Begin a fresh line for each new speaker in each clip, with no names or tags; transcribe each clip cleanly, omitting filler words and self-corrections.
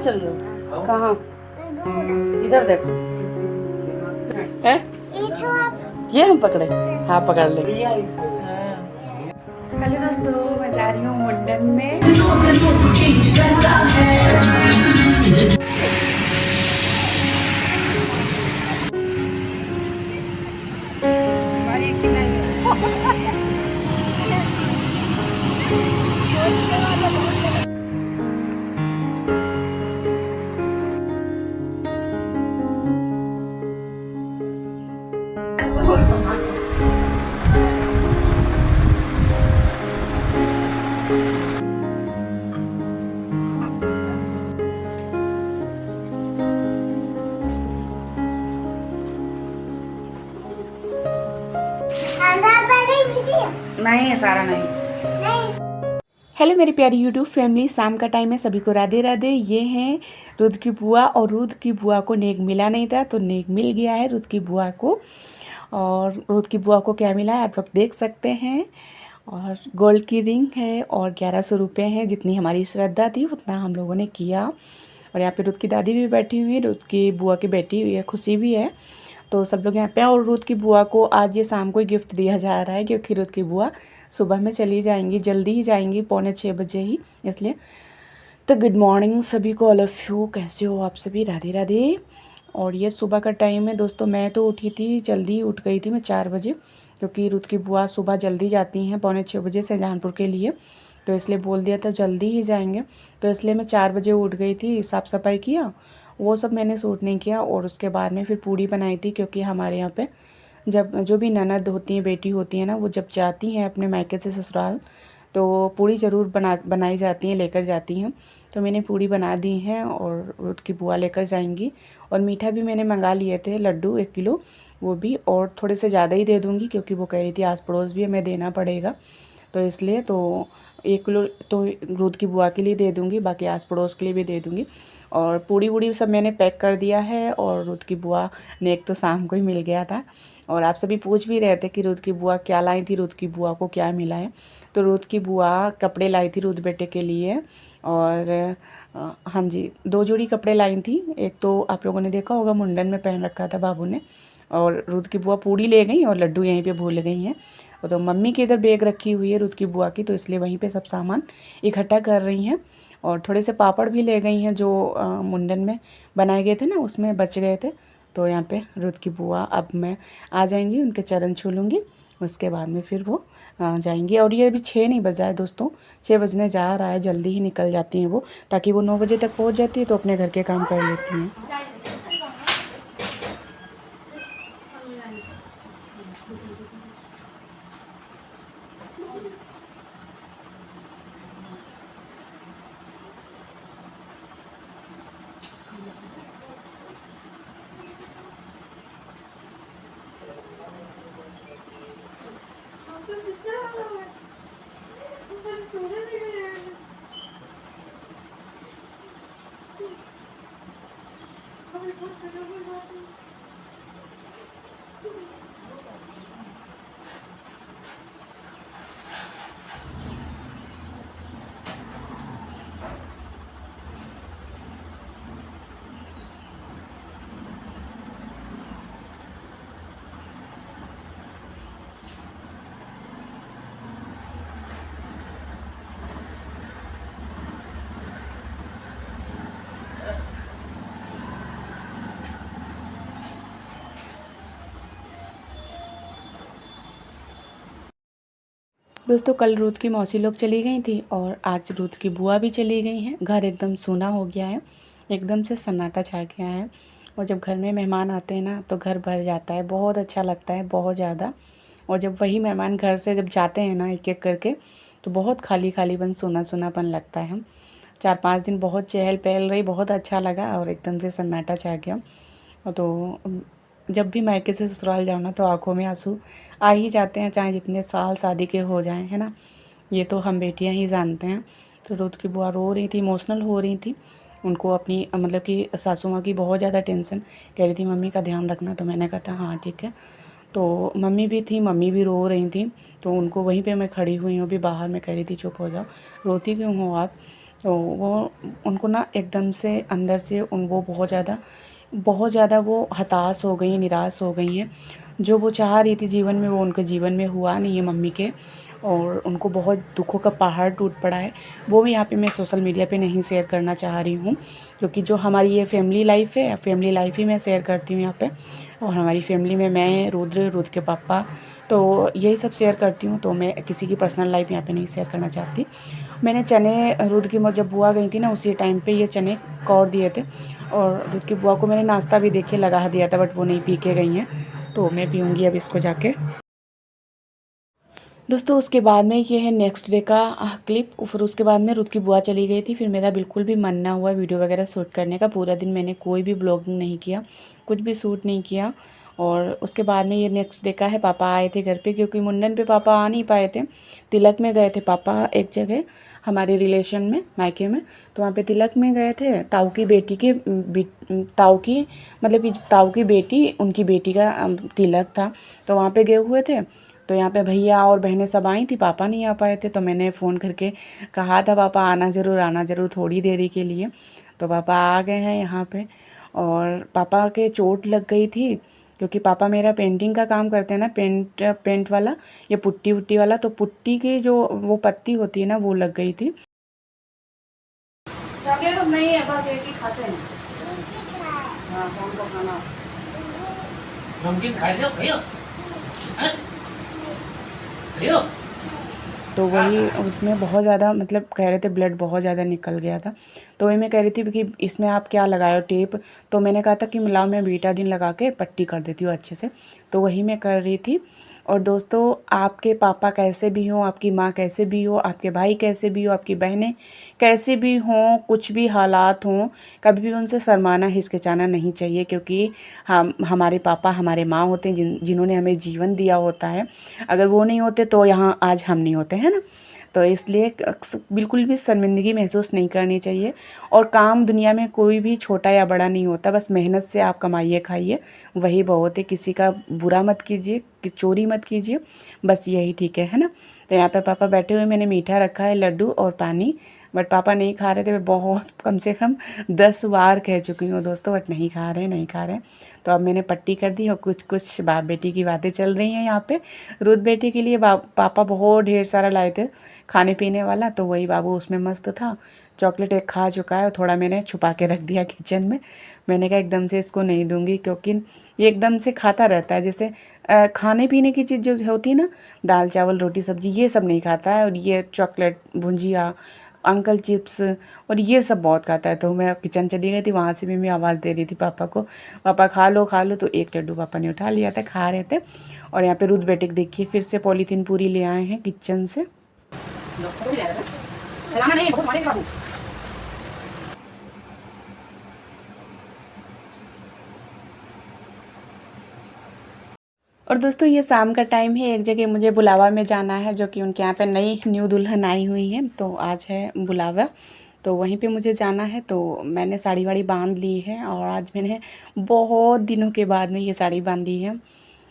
चल रहे हो? कहाँ? इधर देखो। है? ये हम पकड़े? हाँ पकड़ ले। हेलो दोस्तों, मैं जा रही हूँ मुंडन में। नहीं है सारा नहीं। हेलो मेरी प्यारी यूट्यूब फैमिली, शाम का टाइम है, सभी को राधे राधे। ये हैं रुद्र की बुआ, और रुद्र की बुआ को नेक मिला नहीं था तो नेक मिल गया है रुद्र की बुआ को। और रुद्र की बुआ को क्या मिला है आप लोग देख सकते हैं। और गोल्ड की रिंग है और 1100 रुपये हैं। जितनी हमारी श्रद्धा थी उतना हम लोगों ने किया। और यहाँ पे रुद्र की दादी भी बैठी हुई है, रुद्र की बुआ की बेटी हुई है, खुशी भी है। तो सब लोग यहाँ पे। और रुद्र की बुआ को आज ये शाम को ही गिफ्ट दिया जा रहा है, क्योंकि रुद्र की बुआ सुबह में चली जाएंगी, जल्दी ही जाएंगी, 5:45 बजे ही, इसलिए। तो गुड मॉर्निंग सभी को, ऑल ऑफ यू, कैसे हो आप सभी? राधे राधे। और ये सुबह का टाइम है दोस्तों। मैं तो उठी थी, जल्दी उठ गई थी मैं 4 बजे, क्योंकि रुद्र की बुआ सुबह जल्दी जाती हैं 5:45 बजे शाहजहानपुर के लिए, तो इसलिए बोल दिया था जल्दी ही जाएंगे। तो इसलिए मैं 4 बजे उठ गई थी, साफ़ सफाई किया, वो सब मैंने सूट नहीं किया। और उसके बाद में फिर पूड़ी बनाई थी, क्योंकि हमारे यहाँ पे जब जो भी ननद होती हैं, बेटी होती है ना, वो जब जाती हैं अपने मायके से ससुराल, तो पूड़ी ज़रूर बनाई जाती हैं, लेकर जाती हैं। तो मैंने पूड़ी बना दी हैं और रुद्र की बुआ लेकर जाएंगी। और मीठा भी मैंने मंगा लिए थे, लड्डू 1 किलो, वो भी, और थोड़े से ज़्यादा ही दे दूँगी, क्योंकि वो कह रही थी आस पड़ोस भी हमें देना पड़ेगा, तो इसलिए। तो 1 किलो तो रुद्र की बुआ के लिए दे दूँगी, बाकी आस पड़ोस के लिए भी दे दूँगी। और पूड़ी वूड़ी सब मैंने पैक कर दिया है। और रुद्र की बुआ ने एक तो शाम को ही मिल गया था। और आप सभी पूछ भी रहे थे कि रुद्र की बुआ क्या लाई थी, रुद्र की बुआ को क्या मिला है। तो रुद्र की बुआ कपड़े लाई थी रुद्र बेटे के लिए। और हाँ जी, 2 जोड़ी कपड़े लाई थी। एक तो आप लोगों ने देखा होगा, मुंडन में पहन रखा था बाबू ने। और रुद्र की बुआ पूड़ी ले गई और लड्डू यहीं पे भूल गई हैं। तो मम्मी की इधर बैग रखी हुई है रुद्र की बुआ की, तो इसलिए वहीं पे सब सामान इकट्ठा कर रही हैं। और थोड़े से पापड़ भी ले गई हैं, जो मुंडन में बनाए गए थे ना, उसमें बच गए थे। तो यहाँ पे रुद्र की बुआ अब मैं आ जाएंगी, उनके चरण छू लूँगी, उसके बाद में फिर वो जाएंगी। और ये अभी 6 नहीं बजा है दोस्तों, 6 बजने जा रहा है, जल्दी ही निकल जाती हैं वो, ताकि वो 9 बजे तक पहुँच जाती है, तो अपने घर के काम कर लेती हैं। दोस्तों कल रुद्र की मौसी लोग चली गई थी, और आज रुद्र की बुआ भी चली गई हैं। घर एकदम सूना हो गया है, एकदम से सन्नाटा छा गया है। और जब घर में मेहमान आते हैं ना, तो घर भर जाता है, बहुत अच्छा लगता है, बहुत ज़्यादा। और जब वही मेहमान घर से जब जाते हैं ना, एक एक करके, तो बहुत खाली खालीपन, सूना सूनापन लगता है। 4-5 दिन बहुत चहल पहल रही, बहुत अच्छा लगा, और एकदम से सन्नाटा छा गया। और तो जब भी मायके से ससुराल जाओ ना, तो आंखों में आंसू आ ही जाते हैं, चाहे जितने साल शादी के हो जाएं, है ना। ये तो हम बेटियां ही जानते हैं। तो रुद्र की बुआ रो रही थी, इमोशनल हो रही थी। उनको अपनी मतलब कि सासू माँ की बहुत ज़्यादा टेंशन, कह रही थी मम्मी का ध्यान रखना। तो मैंने कहा था हाँ ठीक है। तो मम्मी भी थी, मम्मी भी रो रही थी, तो उनको वहीं पे मैं खड़ी हुई हूँ भी बाहर में, कह रही थी चुप हो जाओ, रोती क्यों हो आप। तो वो उनको ना एकदम से अंदर से वो बहुत ज़्यादा वो हताश हो गई हैं, निराश हो गई हैं। जो वो चाह रही थी जीवन में, वो उनके जीवन में हुआ नहीं है मम्मी के, और उनको बहुत दुखों का पहाड़ टूट पड़ा है। वो भी यहाँ पे मैं सोशल मीडिया पे नहीं शेयर करना चाह रही हूँ, क्योंकि जो हमारी ये फैमिली लाइफ है, फैमिली लाइफ ही मैं शेयर करती हूँ यहाँ पे। और हमारी फैमिली में मैं, रुद्र के पापा, तो यही सब शेयर करती हूँ। तो मैं किसी की पर्सनल लाइफ यहाँ पे नहीं शेयर करना चाहती। मैंने चने रुद्र की जब बुआ गई थी ना, उसी टाइम पे ये चने कौर दिए थे, और रुद्र की बुआ को मैंने नाश्ता भी देखिए लगा दिया था, बट वो नहीं पी के गई हैं। तो मैं पीऊँगी अब इसको जाके। दोस्तों उसके बाद में ये है नेक्स्ट डे का क्लिप। फिर उसके बाद में रुद की बुआ चली गई थी। फिर मेरा बिल्कुल भी मन ना हुआ वीडियो वगैरह शूट करने का। पूरा दिन मैंने कोई भी ब्लॉगिंग नहीं किया, कुछ भी शूट नहीं किया। और उसके बाद में ये नेक्स्ट डे का है। पापा आए थे घर पे, क्योंकि मुंडन पे पापा आ नहीं पाए थे। तिलक में गए थे पापा एक जगह हमारे रिलेशन में, मायके में। तो वहाँ पे तिलक में गए थे। ताऊ की बेटी के ताऊ की मतलब कि ताऊ की बेटी, उनकी बेटी का तिलक था, तो वहाँ पे गए हुए थे। तो यहाँ पे भैया और बहनें सब आई थी, पापा नहीं आ पाए थे। तो मैंने फ़ोन करके कहा था पापा आना ज़रूर थोड़ी देरी के लिए। तो पापा आ गए हैं यहाँ पे। और पापा के चोट लग गई थी, क्योंकि पापा मेरा पेंटिंग का काम करते हैं ना, पेंट वाला, ये पुट्टी वुट्टी वाला। तो पुट्टी की जो वो पत्ती होती है ना, वो लग गई थी। चॉकलेट नहीं है, बस एक ही खाते हैं। हाँ, शाम को खाना नमकीन खा लो भैया। तो वही उसमें बहुत ज़्यादा मतलब कह रहे थे ब्लड बहुत ज़्यादा निकल गया था। तो वही मैं कह रही थी कि इसमें आप क्या लगाए हो, टेप। तो मैंने कहा था कि मिलाओ, मैं बीटाडीन लगा के पट्टी कर देती हूँ अच्छे से। तो वही मैं कर रही थी। और दोस्तों आपके पापा कैसे भी हों, आपकी माँ कैसे भी हो, आपके भाई कैसे भी हो, आपकी बहनें कैसे भी हों, कुछ भी हालात हों, कभी भी उनसे शर्माना हिचकिचाना नहीं चाहिए। क्योंकि हम हमारे पापा हमारे माँ होते हैं, जिन्होंने हमें जीवन दिया होता है। अगर वो नहीं होते तो यहाँ आज हम नहीं होते, हैं ना। तो इसलिए बिल्कुल भी शर्मिंदगी महसूस नहीं करनी चाहिए। और काम दुनिया में कोई भी छोटा या बड़ा नहीं होता, बस मेहनत से आप कमाइए खाइए, वही बहुत है। किसी का बुरा मत कीजिए, कि चोरी मत कीजिए, बस यही ठीक है ना। तो यहाँ पे पापा बैठे हुए, मैंने मीठा रखा है, लड्डू और पानी। बट पापा नहीं खा रहे थे। मैं बहुत कम से कम 10 बार कह चुकी हूँ दोस्तों, बट नहीं खा रहे, नहीं खा रहे। तो अब मैंने पट्टी कर दी, और कुछ कुछ बाप बेटी की बातें चल रही हैं यहाँ पे। रुद बेटी के लिए पापा बहुत ढेर सारा लाए थे खाने पीने वाला। तो वही बाबू उसमें मस्त था। चॉकलेट एक खा चुका है, और थोड़ा मैंने छुपा के रख दिया किचन में। मैंने कहा एकदम से इसको नहीं दूंगी, क्योंकि ये एकदम से खाता रहता है। जैसे खाने पीने की चीज़ जो होती है ना, दाल चावल रोटी सब्जी, ये सब नहीं खाता है। और ये चॉकलेट, भुंजिया, अंकल चिप्स और ये सब बहुत खाता है। तो मैं किचन चली गई थी, वहाँ से भी मैं आवाज़ दे रही थी पापा को, पापा खा लो खा लो। तो एक लड्डू पापा ने उठा लिया था, खा रहे थे। और यहाँ पे रुद बेटे को देखिए, फिर से पॉलीथीन पूरी ले आए हैं किचन से। और दोस्तों ये शाम का टाइम है, एक जगह मुझे बुलावा में जाना है, जो कि उनके यहाँ पे नई न्यू दुल्हन आई हुई है। तो आज है बुलावा, तो वहीं पे मुझे जाना है। तो मैंने साड़ी वाड़ी बांध ली है, और आज मैंने बहुत दिनों के बाद में ये साड़ी बांधी है।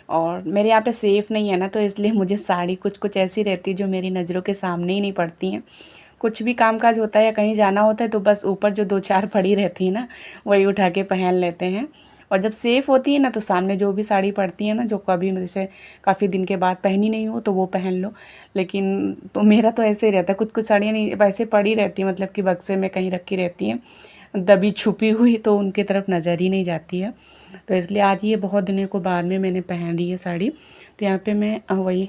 और मेरे यहाँ पे सेफ़ नहीं है ना, तो इसलिए मुझे साड़ी कुछ कुछ ऐसी रहती है जो मेरी नज़रों के सामने ही नहीं पड़ती हैं। कुछ भी काम काज होता है या कहीं जाना होता है, तो बस ऊपर जो 2-4 पड़ी रहती है ना, वही उठा के पहन लेते हैं। और जब सेफ़ होती है ना, तो सामने जो भी साड़ी पड़ती है ना, जो कभी जैसे काफ़ी दिन के बाद पहनी नहीं हो, तो वो पहन लो। लेकिन तो मेरा तो ऐसे ही रहता है, कुछ कुछ साड़ियाँ नहीं वैसे पड़ी रहती हैं, मतलब कि बक्से में कहीं रखी रहती हैं, दबी छुपी हुई, तो उनकी तरफ नज़र ही नहीं जाती है। तो इसलिए आज ये बहुत दिनों को बाद में मैंने पहन ली है साड़ी। तो यहाँ पे मैं वही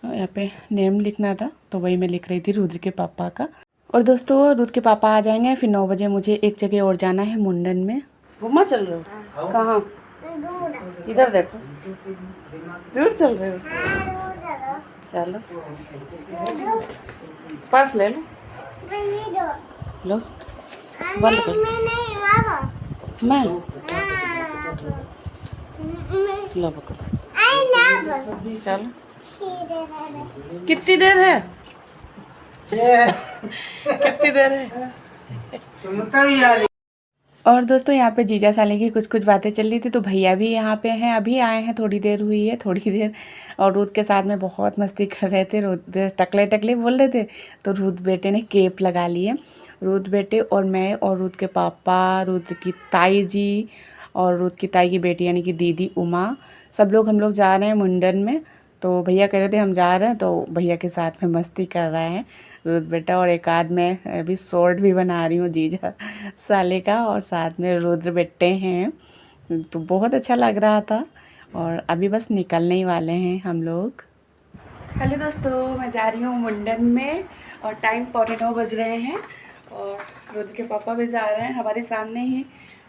यहाँ पे नेम लिखना था, तो वही मैं लिख रही थी रुद्र के पापा का। और दोस्तों रुद्र के पापा आ जाएंगे, फिर 9 बजे मुझे एक जगह और जाना है, मुंडन में। घूमा चल रहे हो कहाँ? इधर देखो, दूर चल रहे हो, चलो पास ले लो, लो बंद कर। मैं लो पकड़ो, चलो कितनी देर है? कितनी देर है? और दोस्तों यहाँ पे जीजा साली की कुछ कुछ बातें चल रही थी। तो भैया भी यहाँ पे हैं, अभी आए हैं, थोड़ी देर हुई है, थोड़ी देर। और रूद के साथ में बहुत मस्ती कर रहे थे। रूद टकले टकले बोल रहे थे, तो रूद बेटे ने केप लगा लिए। रुद्र बेटे और मैं और रुद्र के पापा, रुद्र की ताई जी और रुद्र की ताई की बेटी यानी कि दीदी उमा, सब लोग हम लोग जा रहे हैं मुंडन में। तो भैया कह रहे थे हम जा रहे हैं, तो भैया के साथ में मस्ती कर रहे हैं रुद्र बेटा। और एक आध मैं अभी शॉर्ट भी बना रही हूँ जीजा साले का, और साथ में रुद्र बेटे हैं। तो बहुत अच्छा लग रहा था और अभी बस निकलने ही वाले हैं हम लोग। हेलो दोस्तों, मैं जा रही हूँ मुंडन में और टाइम 9:15 बज रहे हैं और रुद्र के पापा भी जा रहे हैं। हमारे सामने ही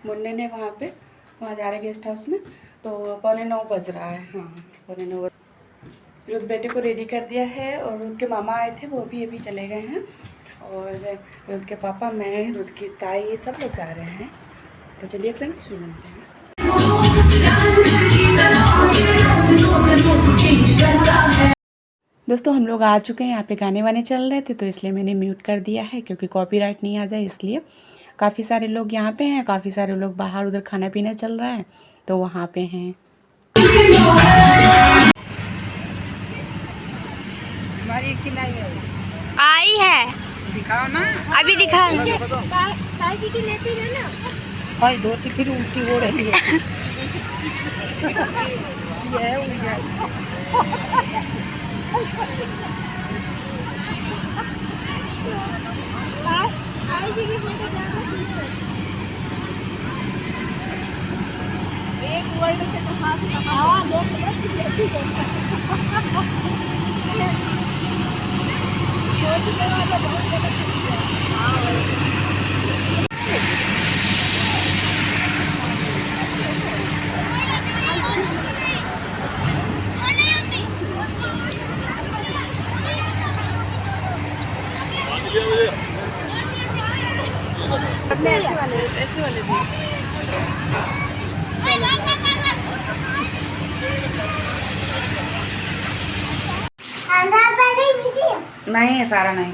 मुंडन है, वहाँ जा रहे हैं गेस्ट हाउस में। तो 9:15 बज रहा है। हाँ 9:15 रुद्र बेटे को रेडी कर दिया है और रुद्र के मामा आए थे, वो भी अभी चले गए हैं। और रुद्र के पापा, मैं, रुद्र की ताई, सब लोग जा रहे हैं। तो चलिए फ्रेंड्स, फिर मिलते हैं। दोस्तों हम लोग आ चुके हैं, यहाँ पे गाने वाने चल रहे थे तो इसलिए मैंने म्यूट कर दिया है क्योंकि कॉपीराइट नहीं आ जाए इसलिए। काफ़ी सारे लोग यहाँ पे हैं, काफ़ी सारे लोग बाहर उधर खाना पीना चल रहा है तो वहाँ पे हैं।
आई है,
दिखाओ ना,
अभी दिखा
भाई धोती फिर उल्टी हो रही है।
ऐसे वाले भी।
नहीं है सारा, नहीं।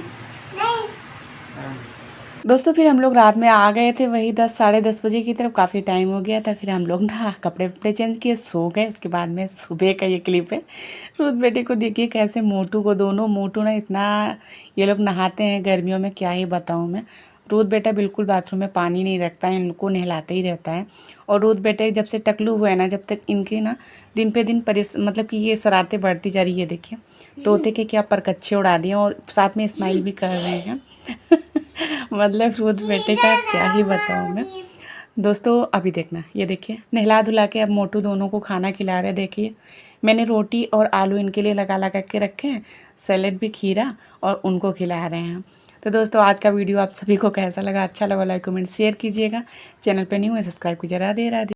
दोस्तों फिर हम लोग रात में आ गए थे वही 10 साढ़े 10 बजे की तरफ। काफ़ी टाइम हो गया था, फिर हम लोग ना कपड़े वपड़े चेंज किए, सो गए। उसके बाद में सुबह का ये क्लिप है। रुद्र बेटे को देखिए कैसे, मोटू को, दोनों मोटू ना इतना ये लोग नहाते हैं गर्मियों में, क्या ही बताऊँ मैं। रुद्र बेटा बिल्कुल बाथरूम में पानी नहीं रखता है, इनको नहलाते ही रहता है। और रुद्र बेटे जब से टकलू हुआ है ना, जब तक इनके ना दिन पे दिन मतलब कि ये शरारतें बढ़ती जा रही है। देखिए तोते के क्या परकच्छे उड़ा दिए और साथ में स्माइल भी कर रहे हैं मतलब रुद्र बेटे का क्या ही बताऊँ मैं। दोस्तों अभी देखना, ये देखिए नहला धुला के अब मोटू दोनों को खाना खिला रहे। देखिए मैंने रोटी और आलू इनके लिए लगा के रखे हैं, सैलेड भी, खीरा, और उनको खिला रहे हैं। तो दोस्तों आज का वीडियो आप सभी को कैसा लगा? अच्छा लगा लाइक कमेंट शेयर कीजिएगा। चैनल पे न्यू है सब्सक्राइब कीजिए। राधे राधे।